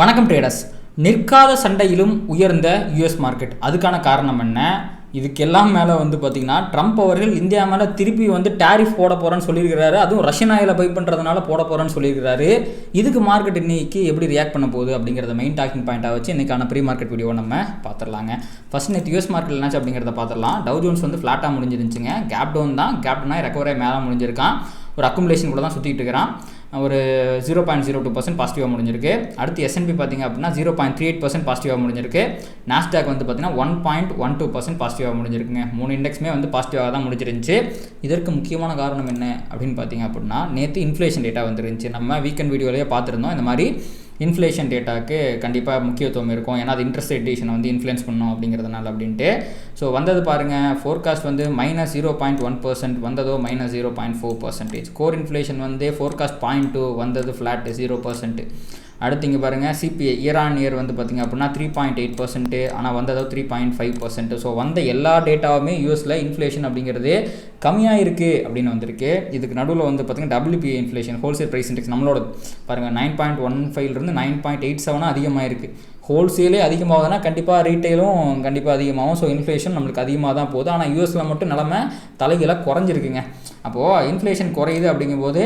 வணக்கம் ட்ரேடர்ஸ். நிற்காத சண்டையிலும் உயர்ந்த யூஎஸ் மார்க்கெட். அதுக்கான காரணம் என்ன? இதுக்கெல்லாம் மேலே பார்த்தீங்கன்னா ட்ரம்ப் அவர்கள் இந்தியா மேலே திருப்பி டேரிஃப் போட போகிறேன்னு சொல்லியிருக்கிறாரு. அதுவும் ரஷ்யன் ஆயிலை பை பண்ணுறதுனால போட போகிறேன்னு சொல்லியிருக்கிறாரு. இதுக்கு மார்க்கெட் இன்னைக்கு எப்படி ரியாக்ட் பண்ண போகுது அப்படிங்கிறத மெயின் டாக்கிங் பாயிண்டாக வச்சு இன்றைக்கான ப்ரீ மார்க்கெட் வீடியோ நம்ம பார்த்துடலாங்க. ஃபஸ்ட் நேற்று யூஎஸ் மார்க்கெட் என்னாச்சு அப்படிங்கிறத பார்த்துடலாம். டவ் ஜோன்ஸ் ஃப்ளாட்டாக முடிஞ்சிருந்துச்சுங்க. கேப் டவுன் தான். கேப் டவுனாக ரெக்கவராக மேலே முடிஞ்சிருக்கான். ஒரு அக்குமுலேஷன் கூட தான் சுற்றிட்டு இருக்கிறான். ஒரு 0.02% பாசிட்டிவாக முடிஞ்சிருக்கு. அடுத்து S&P பார்த்திங்க அப்படின்னா 0.38% பாசிட்டிவாக முடிஞ்சிருக்கு. நாஸ்டாக் பார்த்திங்கன்னா 1.12% பாசிட்டிவாக முடிஞ்சிருக்குங்க. 3 இண்டெக்ஸுமே பாசிட்டிவாக தான் முடிஞ்சிருந்துச்சு. இதற்கு முக்கியமான காரணம் என்ன அப்படின்னு பார்த்திங்க அப்படின்னா நேற்று இன்ஃப்ளேஷன் டேட்டா வந்துருந்துச்சு. நம்ம வீக்கெண்ட் வீடியோலேயே பார்த்துருந்தோம். இந்த மாதிரி இன்ஃப்ளேஷன் டேட்டாவுக்கு கண்டிப்பாக முக்கியத்துவம் இருக்கும். ஏன்னா அது இன்ட்ரெஸ்ட் ரேட் டிசிஷனை இன்ஃப்ளூயன்ஸ் பண்ணணும் அப்படிங்கிறதுனால அப்படின்ட்டு. ஸோ வந்தது பாருங்கள், ஃபோர்காஸ்ட் -0.1% வந்ததோ -0.4%. கோர் இன்ஃப்ளேஷன் ஃபோர்காஸ்ட் 0.2 வந்தது ஃப்ளாட் 0%. அடுத்து இங்கே பாருங்கள், சிபிஐ இயர் ஆன் இயர் பார்த்திங்க அப்படின்னா 3.8%, ஆனால் வந்ததோ 3.5%. ஸோ வந்த எல்லா டேட்டாவுமே யூஎஸில் இன்ஃப்ளேஷன் அப்படிங்கிறது கம்மியாக இருக்குது அப்படின்னு வந்திருக்கு. இதுக்கு நடுவில் பார்த்திங்கன்னா WPI inflation wholesale price index நம்மளோட பாருங்கள் 9.15 9.87 அதிகமாக இருக்குது. ஹோல்சேலே அதிகமாகுதுன்னா கண்டிப்பாக ரீட்டைலும் கண்டிப்பாக அதிகமாகும். ஸோ இன்ஃப்ளேஷன் நம்மளுக்கு அதிகமாக தான் போகுது. ஆனால் யூஎஸில் மட்டும் நிலமை தலைகீழாக குறைஞ்சிருக்குங்க. அப்போது இன்ஃப்ளேஷன் குறையுது அப்படிங்கும்போது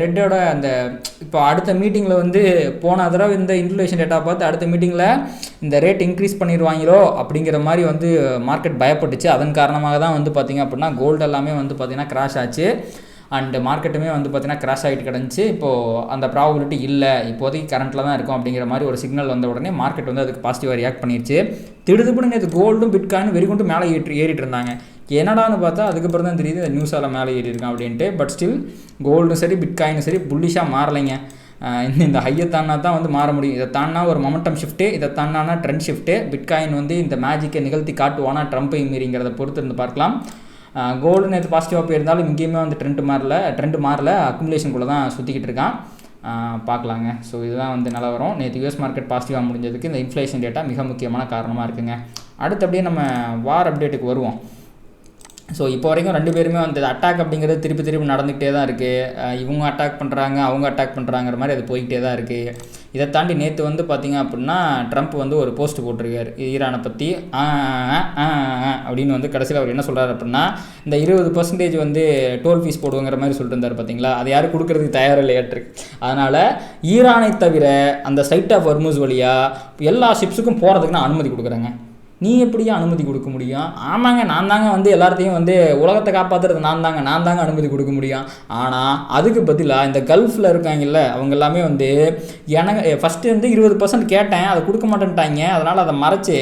ரெட்டோட அந்த இப்போ அடுத்த மீட்டிங்கில் போன தடவை இந்த இன்ஃப்ளேஷன் டேட்டா பார்த்து அடுத்த மீட்டிங்கில் இந்த ரேட் இன்க்ரீஸ் பண்ணிடுவாங்களோ அப்படிங்கிற மாதிரி மார்க்கெட் பயப்பட்டுச்சு. அதன் காரணமாக தான் பார்த்திங்க அப்படின்னா கோல்டு எல்லாமே பார்த்திங்கன்னா கிராஷ் ஆச்சு. அண்டு மார்க்கெட்டுமே பார்த்திங்கன்னா கிராஷ் ஆகிட்டு கிடந்துச்சு. இப்போது அந்த ப்ராபபிலிட்டி இல்லை, இப்போதைக்கு கரண்ட்டில் தான் இருக்கும் அப்படிங்கிற மாதிரி ஒரு சிக்னல் வந்த உடனே மார்க்கெட் அதுக்கு பாசிட்டிவாக ரியாக்ட் பண்ணிடுச்சு. திடுதுப்புன்னு நேற்று கோல்டும் பிட்காயின் வெறிகொண்டு மேலே ஏறிட்டு இருந்தாங்க. என்னடான்னு பார்த்தா அதுக்கப்புறம் தான் தெரியுது நியூஸால் மேலே ஏறி இருக்கான் அப்படின்ட்டு. பட் ஸ்டில் கோல்டும் சரி பிட்காயினும் சரி புல்லிஷாக மாறலைங்க. இந்த ஹையை தானா தான் மாற முடியும். இதை தானா ஒரு மொமெண்டம் ஷிஃப்ட்டு, இதை தானா ட்ரெண்ட் ஷிஃப்ட்டு. பிட்காயின் இந்த மேஜிக்கை நிகழ்த்தி காட்டுவானா ட்ரம்ப்பை மீறிங்கிறத பொறுத்து இருந்து பார்க்கலாம். கோல்டு நேற்று பாசிட்டிவாக போயிருந்தாலும் இங்கேயுமே ட்ரெண்ட் மாறல அக்குமுலேஷனுக்குள்ளே தான் சுற்றிக்கிட்டு இருக்கான். பார்க்கலாங்க. ஸோ இதுதான் நிலவரம். நேற்று யூஎஸ் மார்க்கெட் பாசிட்டிவாக முடிஞ்சதுக்கு இந்த இன்ஃப்ளேஷன் டேட்டா மிக முக்கியமான காரணமாக இருக்குங்க. அடுத்து அப்படியே நம்ம வார் அப்டேட்டுக்கு வருவோம். ஸோ இப்போ வரைக்கும் ரெண்டு பேருமே அட்டாக் அப்படிங்கிறது திருப்பி நடந்துகிட்டே தான் இருக்குது. இவங்க அட்டாக் பண்ணுறாங்க, அவங்க அட்டாக் பண்ணுறாங்கிற மாதிரி அது போய்கிட்டே தான் இருக்குது. இதை தாண்டி நேற்று பார்த்திங்க அப்படின்னா ட்ரம்ப் ஒரு போஸ்ட் போட்டிருக்காரு ஈரானை பற்றி. அப்படின்னு கடைசியில் அவர் என்ன சொல்கிறார் அப்படின்னா, இந்த 20% டோல் ஃபீஸ் போடுவோங்கிற மாதிரி சொல்லிட்டு இருந்தார் பார்த்தீங்களா, அது யாரும் கொடுக்கறதுக்கு தயார் இல்லையாட்டிருக்கு. அதனால் ஈரானை தவிர அந்த சைட் ஆஃப் ஹொர்முஸ் வழியாக எல்லா ஷிப்ஸுக்கும் போகிறதுக்கு நான் அனுமதி கொடுக்குறேங்க. நீ எப்படியா அனுமதி கொடுக்க முடியும்? ஆமாங்க, நான் தாங்க எல்லாத்தையும் உலகத்தை காப்பாற்றுறது நான் தாங்க அனுமதி கொடுக்க முடியும். ஆனால் அதுக்கு பதிலாக இந்த கல்ஃபில் இருக்காங்கல்ல அவங்க எல்லாமே எனக்கு ஃபஸ்ட்டு 20% கேட்டேன், அதை கொடுக்க மாட்டேன்ட்டாங்க. அதனால் அதை மறைச்சி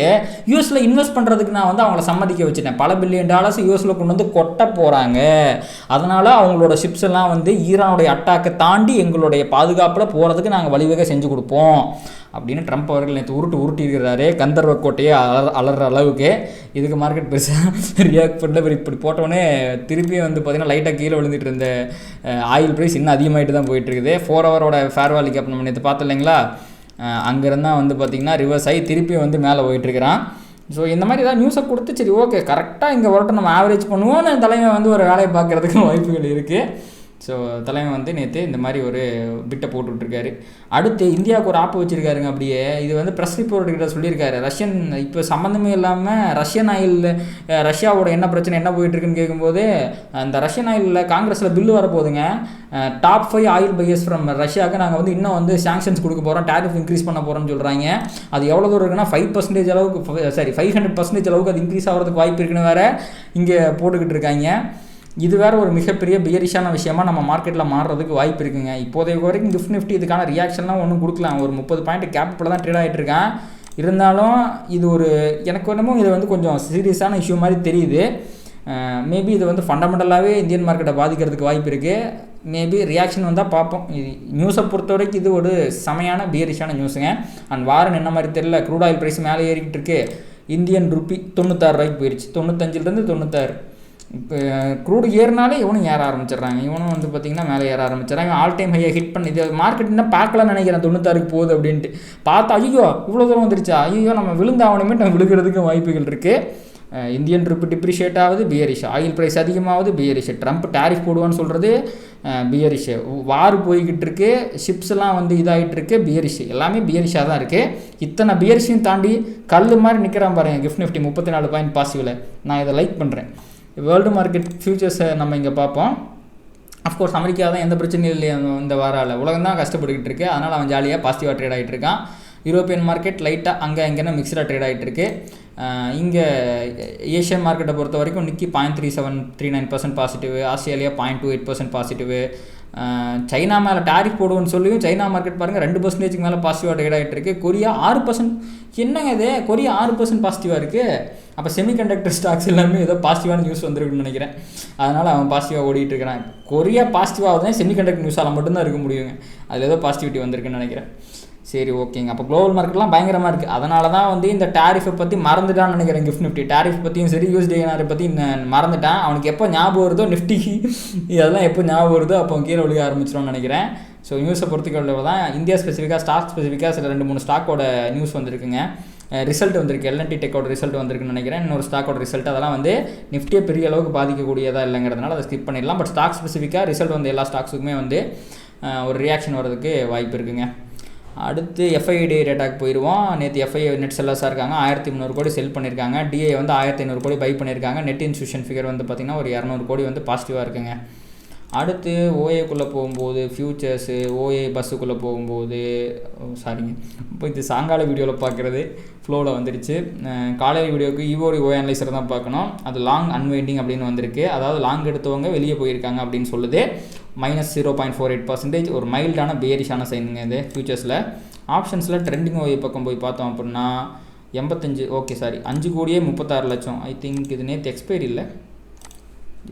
யூஎஸில் இன்வெஸ்ட் பண்ணுறதுக்கு நான் அவங்கள சம்மதிக்க வச்சுட்டேன். பல $1 பில்லியன் யூஎஸில் கொண்டு கொட்ட போகிறாங்க. அதனால் அவங்களோட ஷிப்ஸ் எல்லாம் ஈரானுடைய அட்டாக்கை தாண்டி எங்களுடைய பாதுகாப்பில் போகிறதுக்கு நாங்கள் வழிவகை செஞ்சு கொடுப்போம் அப்படின்னு ட்ரம்ப் அவர்கள் நேற்று உருட்டியிருக்கிறாரு. கந்தர்வ கோட்டையே அலற அளவுக்கு. இதுக்கு மார்க்கெட் பெருசாக ரியாக்ட் பண்ணல. இப்படி போட்டோடனே திருப்பியும் பார்த்திங்கன்னா லைட்டாக கீழே விழுந்துட்டு இருந்த ஆயில் ப்ரைஸ் இன்னும் அதிகமாகிட்டு தான் போயிட்டுருக்குது. 4 ஹவரோட ஃபேர்வாலி கேப் நம்ம நேற்று பார்த்தோம் இல்லைங்களா, அங்கேருந்தான் பார்த்திங்கன்னா ரிவர்ஸ் ஆகி திருப்பியும் மேலே போயிட்டுருக்கிறான். ஸோ இந்த மாதிரி ஏதாவது நியூஸை கொடுத்து சரி ஓகே கரெக்டாக இங்கே வரட்டும் நம்ம ஆவரேஜ் பண்ணுவோன்னு தலைமை ஒரு வேலையை பார்க்குறதுக்கு வாய்ப்புகள் இருக்குது. ஸோ தலைமை நேற்று இந்த மாதிரி ஒரு பிட்டை போட்டுட்ருக்காரு. அடுத்து இந்தியாவுக்கு ஒரு ஆப்பு வச்சுருக்காருங்க. அப்படியே இது ப்ரெஸ் ரிப்போர்ட்டுக்கிட்ட சொல்லியிருக்காரு. ரஷ்யன் இப்போ சம்மந்தமே இல்லாமல் ரஷ்யன் ஆயில் ரஷ்யாவோட என்ன பிரச்சனை என்ன போயிட்டுருக்குன்னு கேட்கும்போது, அந்த ரஷ்யன் ஆயிலில் காங்கிரஸில் பில்லு வரப்போகுதுங்க. டாப் 5 ஆயில் பையர்ஸ் ஃப்ரம் ரஷ்யாவுக்கு நாங்கள் இன்னும் சாங்ஷன்ஸ் கொடுக்க போகிறோம், டேரிஃப் இன்க்ரீஸ் பண்ண போகிறோம்னு சொல்கிறாங்க. அது எவ்வளோ தூரம் இருக்குன்னா 5% அளவுக்கு 500% அளவுக்கு அது இன்க்ரீஸ் ஆகிறதுக்கு வாய்ப்பு இருக்குன்னு வேறு இங்கே போட்டுக்கிட்டு இருக்காங்க. இது வேறு ஒரு மிகப்பெரிய பியரிஷான விஷயமா நம்ம மார்க்கெட்டில் மாறுறதுக்கு வாய்ப்பு இருக்குங்க. இப்போதைக்கு வரைக்கும் நிஃப்டி இதுக்கான ரியாக்ஷன்லாம் ஒன்றும் கொடுக்கலாம். ஒரு 30 பாயிண்ட் கேப்பில் தான் ட்ரேட் ஆகிட்டு இருக்கேன். இருந்தாலும் இது எனக்கு என்னமோ இது கொஞ்சம் சீரியஸான இஷ்யூ மாதிரி தெரியுது. மேபி இது ஃபண்டமெண்டலாகவே இந்தியன் மார்க்கெட்டை பாதிக்கிறதுக்கு வாய்ப்பு இருக்குது. மேபி ரியாக்ஷன் வந்தால் பார்ப்போம். இது நியூஸை பொறுத்த வரைக்கும் இது ஒரு செமையான பியரிஷான நியூஸுங்க. அண்ட் வாரன் என்ன மாதிரி தெரியல, க்ரூட் ஆயில் ப்ரைஸ் மேலே ஏறிக்கிட்டு இருக்கு. இந்தியன் ரூபி 96 ரூபாய்க்கு போயிடுச்சு, 95லேருந்து 96. இப்போ க்ரூடு ஏறினாலே இவனும் ஏற ஆரம்பிச்சிடுறாங்க. இவனும் பார்த்திங்கன்னா மேலே ஏற ஆரம்பிச்சிடறாங்க. ஆல் டைம் ஹையை ஹிட் பண்ணி இது மார்க்கெட்னா பார்க்கலாம்னு நினைக்கிறேன் 96க்கு போகுது அப்படின்ட்டு. பார்த்தா ஐயோ இவ்வளோ தூரம் வந்துருச்சா, ஐயோ நம்ம விழுந்தாவணுமே நம்ம விழுகிறதுக்கு வாய்ப்புகள் இருக்குது. இந்தியன் ருப்பி டிப்ரிஷியேட் ஆகுது பியரிஷ், ஆயில் ப்ரைஸ் அதிகமாகுது பியரிஷ், ட்ரம்ப் டேரிஃப் போடுவான்னு சொல்கிறது பியரிஷ், வார் போய்கிட்டு இருக்கு, ஷிப்ஸ்லாம் வந்து இதாகிட்டு இருக்கு பியரிஷ், எல்லாமே பியரிஷாக தான் இருக்குது. இத்தனை பியரிஷையும் தாண்டி கல் மாதிரி நிற்கிறான் பாருங்க கிஃப்ட் நிஃப்டி 34 பாயிண்ட் பாசிட்டிவில். நான் இதை லைக் பண்ணுறேன். வேர்ல்டு மார்க்கெட் ஃபியூச்சர்ஸை நம்ம இங்கே பார்ப்போம். அஃப்கோர்ஸ் அமெரிக்கா தான் எந்த பிரச்சனையும் இல்லையா இந்த வாரால், உலகம் தான் கஷ்டப்பட்டுக்கிட்டு இருக்கு, அதனால் அவன் ஜாலியாக பாசிட்டிவாக ட்ரேட் ஆகிட்டு இருக்கான். யூரோப்பியன் மார்க்கெட் லைட்டாக அங்கே எங்கேனா மிக்சடாக ட்ரேட் ஆகிட்டு இருக்கு. இங்கே ஏஷியன் மார்க்கெட்டை பொறுத்த வரைக்கும் நிக்கி 0.3739% பாசிட்டிவ், ஆஸ்திரேலியா 0.28% பாசிட்டிவ். சைனா மேலே டேரிஃப் போடுவோன்னு சொல்லியும் சைனா மார்க்கெட் பாருங்கள் 2% மேலே பாசிட்டிவாக ட்ரேட் ஆகிட்டு இருக்குது. கொரியா 6%. என்னங்க இது, கொரியா 6% பாசிட்டிவாக இருக்குது. அப்போ செமிகண்டக்டர் ஸ்டாக்ஸ் எல்லாமே ஏதோ பாசிட்டிவான நியூஸ் வந்துருக்குன்னு நினைக்கிறேன், அதனால் அவன் பாசிட்டிவாக ஓடிட்டு இருக்கிறான். கொரியா பாசிட்டிவாக தான் செமிகண்டக்டர் நியூஸால் மட்டும்தான் இருக்க முடியுங்க, அதில் ஏதோ பாசிட்டிவிட்டி வந்திருக்குன்னு நினைக்கிறேன். சரி ஓகேங்க. அப்போ குளோபல் மார்க்கெட்லாம் பயங்கரமாக இருக்குது. அதனால தான் வந்து இந்த டேரிஃபை பற்றி மறந்துட்டான்னு நினைக்கிறேன் கிஃப்ட் நிஃப்டி. டேரிஃப் பற்றியும் சரி யூஎஸ்டிஎன்ஆரை பற்றி மறந்துட்டான். அவனுக்கு எப்போ ஞாபகம் வருதோ நிஃப்டி இதெல்லாம் எப்போ ஞாபகம் வருதோ அப்போ கீழே விழுக ஆரம்பிச்சிடும்னு நினைக்கிறேன். ஸோ நியூஸை பொறுத்தவரை தான் இந்தியா ஸ்பெசிஃபிக்காக ஸ்டாக் ஸ்பெசிஃபிக்காக சில 2-3 ஸ்டாக்கோட நியூஸ் வந்திருக்குங்க. ரிசல்ட் வந்திருக்கு, எல்என்டி டெக்கோட ரிசல்ட் வந்திருக்குன்னு நினைக்கிறேன். இன்னொரு ஸ்டாக்கோட ரிசல்ட் அதெல்லாம் வந்து நிஃப்டியை பெரிய அளவுக்கு பாதிக்கக்கூடியதாக இல்லைங்கிறதுனால அதை ஸ்கிப் பண்ணிடலாம். பட் ஸ்டாக் ஸ்பெசிஃபிக்காக ரிசல்ட் வந்து எல்லா ஸ்டாக்ஸுக்குமே வந்து ஒரு ரியாக்ஷன் வர்றதுக்கு வாய்ப்பு இருக்குங்க. அடுத்து எஃப்ஐடி டேட்டாக்கு போயிடுவோம். நேற்று எஃப்ஐ நெட் செல்லர்ஸாக இருக்காங்க, 1300 கோடி செல் பண்ணியிருக்காங்க. டிஐ வந்து 1500 கோடி பை பண்ணியிருக்காங்க. நெட் இன்ஸ்டியூஷன் ஃபிகர் வந்து பார்த்திங்கன்னா ஒரு 200 கோடி வந்து பாசிட்டிவாக இருக்குங்க. அடுத்து ஓஏக்குள்ளே போகும்போது ஃபியூச்சர்ஸு, ஓஏ பஸ்ஸுக்குள்ளே போகும்போது இப்போ இது சாயங்கால வீடியோவில் பார்க்குறது ஃப்ளோவில் வந்துடுச்சு. காலையில் வீடியோவுக்கு ஈவோடி ஓஏ அனலைசர் தான் பார்க்கணும். அது லாங் அன்வைண்டிங் அப்படின்னு வந்திருக்கு, அதாவது லாங் எடுத்தவங்க வெளியே போயிருக்காங்க அப்படின்னு சொல்லுது. -0.48% ஒரு மைல்டான பேரிஷான சைனுங்க இது ஃபியூச்சர்ஸில். ஆப்ஷன்ஸில் ட்ரெண்டிங் ஓஏ பக்கம் போய் பார்த்தோம் அப்படின்னா 85 ஓகே சாரி 5,36 லட்சம். ஐ திங்க் இது நேற்று எக்ஸ்பைரி இல்லை,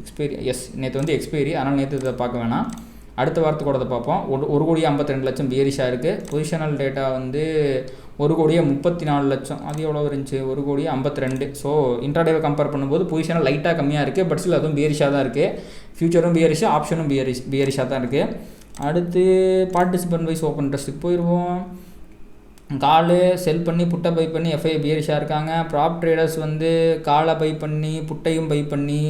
எக்ஸ்பைரி எஸ் நேற்று வந்து எக்ஸ்பைரி, அதனால் நேற்று இதை பார்க்க வேணாம், அடுத்த வாரத்துக்கு கூட பார்ப்போம். 1,52 லட்சம் பியரிஷாக இருக்குது. பொசிஷனல் டேட்டா வந்து 1,34 லட்சம், அது எவ்வளோ இருந்துச்சு 1,52. ஸோ இன்ட்ராடேவை கம்பேர் பண்ணும்போது பொசிஷனல் லைட்டாக கம்மியாக இருக்குது, பட் ஸ்டில் அதுவும் பியரிஷாக தான் இருக்குது. ஃபியூச்சரும் பியரிஷ், ஆப்ஷனும் பியரிஷாக தான் இருக்குது. அடுத்து பார்ட்டிசிபென்ட் வைஸ் ஓப்பன் இன்ட்ரெஸ்ட்டுக்கு போயிடுவோம். காலு செல் பண்ணி புட்டை பை பண்ணி எஃப்ஐ பியரிஷாக இருக்காங்க. ப்ராப் ட்ரேடர்ஸ் வந்து காலை பை பண்ணி புட்டையும் பை பண்ணி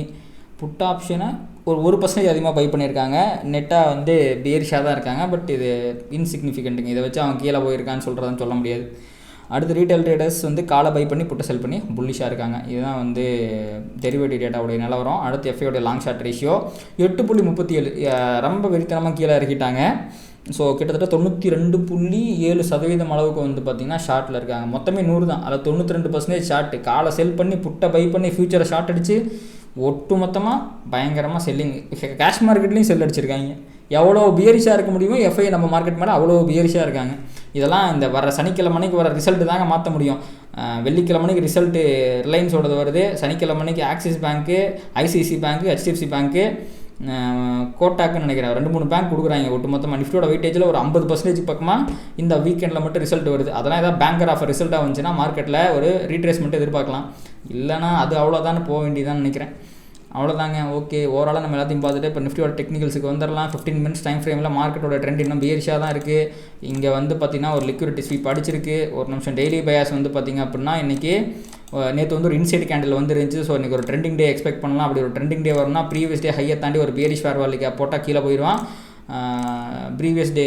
புட் ஆப்ஷனை ஒரு 1% அதிகமாக பை பண்ணியிருக்காங்க. நெட்டாக வந்து பியரிஷாக தான் இருக்காங்க, பட் இது இன்சிக்னிஃபிகண்ட்டுங்க. இதை வச்சு அவன் கீழே போயிருக்கான்னு சொல்கிறதுன்னு சொல்ல முடியாது. அடுத்து ரீட்டைல் ட்ரேடர்ஸ் வந்து காலை பை பண்ணி புட்டை செல் பண்ணி புல்லிஷாக இருக்காங்க. இதுதான் வந்து டெரிவேட்டிவ் டேட்டாவுடைய நிலவரம். அடுத்து எஃப்ஐயோடைய லாங் ஷார்ட் ரேஷியோ 8.37, ரொம்ப வெறித்தனமாக கீழே இறக்கிட்டாங்க. ஸோ கிட்டத்தட்ட 92.7% அளவுக்கு வந்து பார்த்திங்கன்னா ஷார்ட்டில் இருக்காங்க. மொத்தமே 100 தான், அதில் 92% ஷார்ட்டு. காலை செல் பண்ணி புட்டை பை பண்ணி ஃபியூச்சரை ஷார்ட் அடித்து ஒட்டு மொத்தமாக பயங்கரமாக செல்லிங். கேஷ் மார்க்கெட்லேயும் செல் அடிச்சிருக்காங்க. எவ்வளோ பியரிஷாக இருக்க முடியுமோ எஃப்ஐ நம்ம மார்க்கெட் மேலே அவ்வளோ பியரிஷாக இருக்காங்க. இதெல்லாம் இந்த வர சனிக்கிழமைக்கு வர ரிசல்ட்டு தாங்க மாற்ற முடியும். வெள்ளிக்கிழமைக்கு ரிசல்ட்டு ரிலையன்ஸோடது வருது, சனிக்கிழமைக்கு ஆக்சிஸ் பேங்க்கு, ஐசிஐசி பேங்க்கு, ஹெச்டிஎஃப்சி பேங்க்கு, கோட்டாக்குன்னு நினைக்கிறேன் 2-3 பேங்க் கொடுக்குறாங்க. ஒட்டு மொத்தமாக நிஃப்டியோட வெயிட்டேஜில் ஒரு 50% பக்கமாக இந்த வீக்கெண்டில் மட்டும் ரிசல்ட் வருது. அதெல்லாம் ஏதாவது பேங்கர் ஆஃபர் ரிசல்ட்டாக வந்துச்சுன்னா மார்க்கெட்டில் ஒரு ரீட்ரேஸ்மெண்ட் எதிர்பார்க்கலாம். இல்லைனா அது அவ்வளோதானே போக வேண்டியதான்னு நினைக்கிறேன். அவ்வளோதாங்க. ஓகே, ஓவராலாக நம்ம எல்லாத்தையும் பார்த்துட்டு இப்போ நிஃப்டியோட டெக்னிக்கல்ஸுக்கு வந்துடலாம். 15 மினிட்ஸ் டைம் ஃப்ரேமில் மார்க்கெட்டோட ட்ரெண்ட் இன்னும் பியரிஷாக தான் இருக்குது. இங்கே வந்து பார்த்திங்கன்னா ஒரு லிக்விடிட்டி ஸ்வீப் அடிச்சிருக்கு. ஒரு நிமிஷம் டெய்லி பயாஸ் வந்து பார்த்திங்க அப்படின்னா இன்றைக்கி நேற்று வந்து ஒரு இன்சைட் கேண்டில் வந்து இருந்துச்சு. ஸோ இன்றைக்கி ஒரு ட்ரெண்டிங் டே எக்ஸ்பெக்ட் பண்ணலாம். அப்படி ஒரு ட்ரெண்டிங் டே வரும்னா ப்ரீவியஸ் டே ஹையை தாண்டி ஒரு பியரிஷ் ஃபேர் வேல்யூ கேப் போட்டால் கீழே போயிடுவான். ப்ரீவியஸ் டே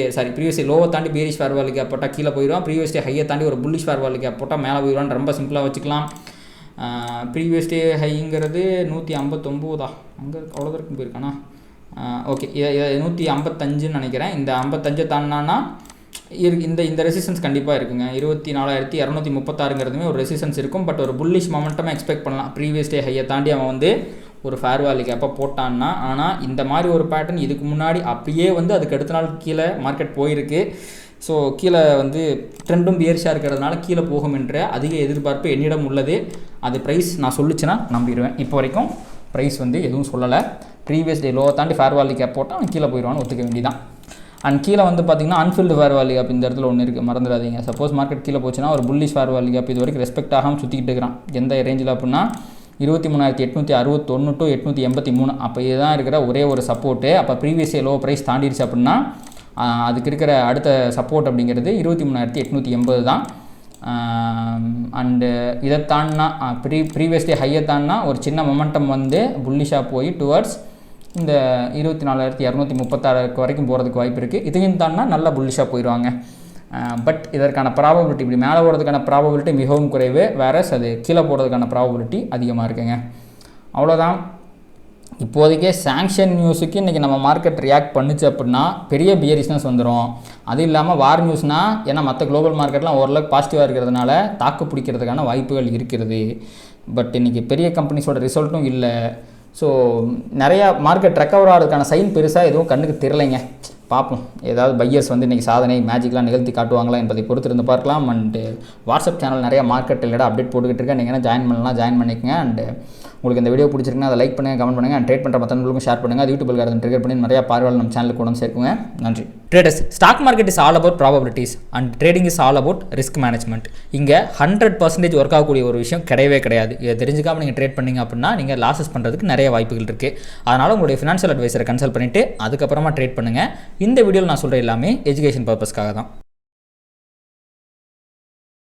லோவை தாண்டி பியரிஷ் ஃபேர் வேல்யூ கேப் போட்டால் கீழே போயிடுவான். ப்ரீவியஸ் டே ஹையை தாண்டி ஒரு புல்லிஷ் ஃபேர் வேல்யூ கேப் போட்டால் மேலே போயிடுவான்னு ரொம்ப சிம்பிளாக வச்சுக்கலாம். ப்ரீவியஸ் டே ஹைங்கிறது 159 அங்கே அவ்வளோ தூரம் போயிருக்கானா? ஓகே, 155ன்னு நினைக்கிறேன். இந்த 55 தாண்டினா இந்த ரெசிஸ்டன்ஸ் கண்டிப்பாக இருக்குங்க. 24,236ங்கிறதுமே ஒரு ரெசிஸ்டன்ஸ் இருக்கும். பட் ஒரு புல்லிஷ் மொமெண்டமாக எக்ஸ்பெக்ட் பண்ணலாம். ப்ரீவியஸ் டே ஹையை தாண்டி அவன் வந்து ஒரு ஃபேர் வேல்யூ கேப்பை போட்டான்னா. ஆனால் இந்த மாதிரி ஒரு பேட்டர்ன் இதுக்கு முன்னாடி அப்படியே வந்து அதுக்கு அடுத்த நாள் கீழே மார்க்கெட் போயிருக்கு. ஸோ கீழே வந்து ட்ரெண்டும் பியர்ஷாக இருக்கிறதுனால கீழே போகும் என்ற அதிக எதிர்பார்ப்பு என்னிடம் உள்ளது. அது ப்ரைஸ் நான் சொல்லிச்சுன்னா நம்பிடுவேன். இப்போ வரைக்கும் ப்ரைஸ் வந்து எதுவும் சொல்லலை. ப்ரீவியஸ் டே லோவை தாண்டி ஃபேர் வேல்யூ கேப் போட்டால் அவன் கீழே போயிடுவான்னு ஒத்துக்க வேண்டியதான். அண்ட் கீழே வந்து பார்த்திங்கன்னா அன்ஃபில்டு ஃபேர் வேல்யூ கேப் இந்த இடத்துல ஒன்று இருக்குது, மறந்துடாதீங்க. சப்போஸ் மார்க்கெட் கீழே போச்சுன்னா ஒரு புல்லிஷ் ஃபேர் வேல்யூ கேப் இது வரைக்கும் ரெஸ்பெக்ட் ஆகாமல் சுற்றிக்கிட்டு இருக்கிறான். எந்த ரேஞ்சில் அப்படின்னா 23,861 to 883. அப்போ இதுதான் இருக்கிற ஒரே ஒரு சப்போர்ட்டு. அப்போ ப்ரீவியஸ் லோ ப்ரைஸ் தாண்டிடுச்சு அப்படின்னா அதுக்கு இருக்கிற அடுத்த சப்போர்ட் அப்படிங்கிறது 23,880 தான். அண்டு இதை தாண்டினா ப்ரீவியஸ்லி ஹையை தாண்டினா ஒரு சின்ன மொமெண்டம் வந்து புல்லிஷாக போய் டுவர்ட்ஸ் இந்த 24,236 வரைக்கும் போகிறதுக்கு வாய்ப்பு இருக்குது. இதையும் தாண்டினா நல்லா புல்லிஷாக போயிடுவாங்க. பட் இதற்கான ப்ராபபிலிட்டி இப்படி மேலே போகிறதுக்கான ப்ராபபிலிட்டி மிகவும் குறைவு, வேறஸ் அது கீழே போகிறதுக்கான ப்ராபபிலிட்டி அதிகமாக இருக்குங்க. அவ்வளோதான். இப்போதைக்கே சாங்ஷன் நியூஸுக்கு இன்றைக்கி நம்ம மார்க்கெட் ரியாக்ட் பண்ணிச்சு அப்படின்னா பெரிய பியரிஷ்னஸ் வந்துடும். அது இல்லாமல் வார் நியூஸ்னால், ஏன்னா மற்ற குளோபல் மார்க்கெட்லாம் ஓரளவுக்கு பாசிட்டிவாக இருக்கிறதுனால தாக்கு பிடிக்கிறதுக்கான வாய்ப்புகள் இருக்கிறது. பட் இன்றைக்கி பெரிய கம்பெனிஸோட ரிசல்ட்டும் இல்லை. ஸோ நிறையா மார்க்கெட் ரெக்கவர் ஆகிறதுக்கான சைன் பெருசாக எதுவும் கண்ணுக்கு தெரியலைங்க. பார்ப்போம், ஏதாவது பையர்ஸ் வந்து இன்றைக்கி சாதனை மேஜிக்லாம் நிகழ்த்தி காட்டுவாங்களா என்பதை பொறுத்திருந்து பார்க்கலாம். அண்டு வாட்ஸ்அப் சேனல் நிறையா மார்க்கெட் ரிலேட்டட் அப்டேட் போட்டுக்கிட்டு இருக்கேன். நீங்கள் என்ன ஜாயின் பண்ணலாம் ஜாயின் பண்ணிக்கங்க. அண்டு உங்களுக்கு இந்த வீடியோ பிடிச்சிருக்குன்னா அதை லைக் பண்ணுங்கள், கமெண்ட் பண்ணுங்கள். அண்ட் ட்ரேட் பண்ணுற மற்றவங்களுக்கும் ஷேர் பண்ணுங்கள். அது யூடியூப் அல்காரிதம் ட்ரிகர் பண்ணி நிறையா பார்வையாளர் நம்ம சேனலுக்கு கொண்டு சேர்க்குங்க. நன்றி. Traders, stock market is all about probabilities and trading is all about risk management. இங்கே 100% ஒர்க் ஆகக்கூடிய ஒரு விஷயம் கிடையவே கிடையாது. இதை தெரிஞ்சுக்காமல் நீங்கள் ட்ரேட் பண்ணிங்க அப்படின்னா நீங்கள் லாஸஸ் பண்ணுறதுக்கு நிறைய வாய்ப்புகள் இருக்குது. அதனால் உங்களுடைய ஃபினான்ஷியல் அட்வைசரை கன்சல்ட் பண்ணிவிட்டு அதுக்கப்புறமா ட்ரேட் பண்ணுங்கள். இந்த வீடியோவில் நான் சொல்கிற எல்லாமே எஜுகேஷன் பர்பஸ்க்காக தான்.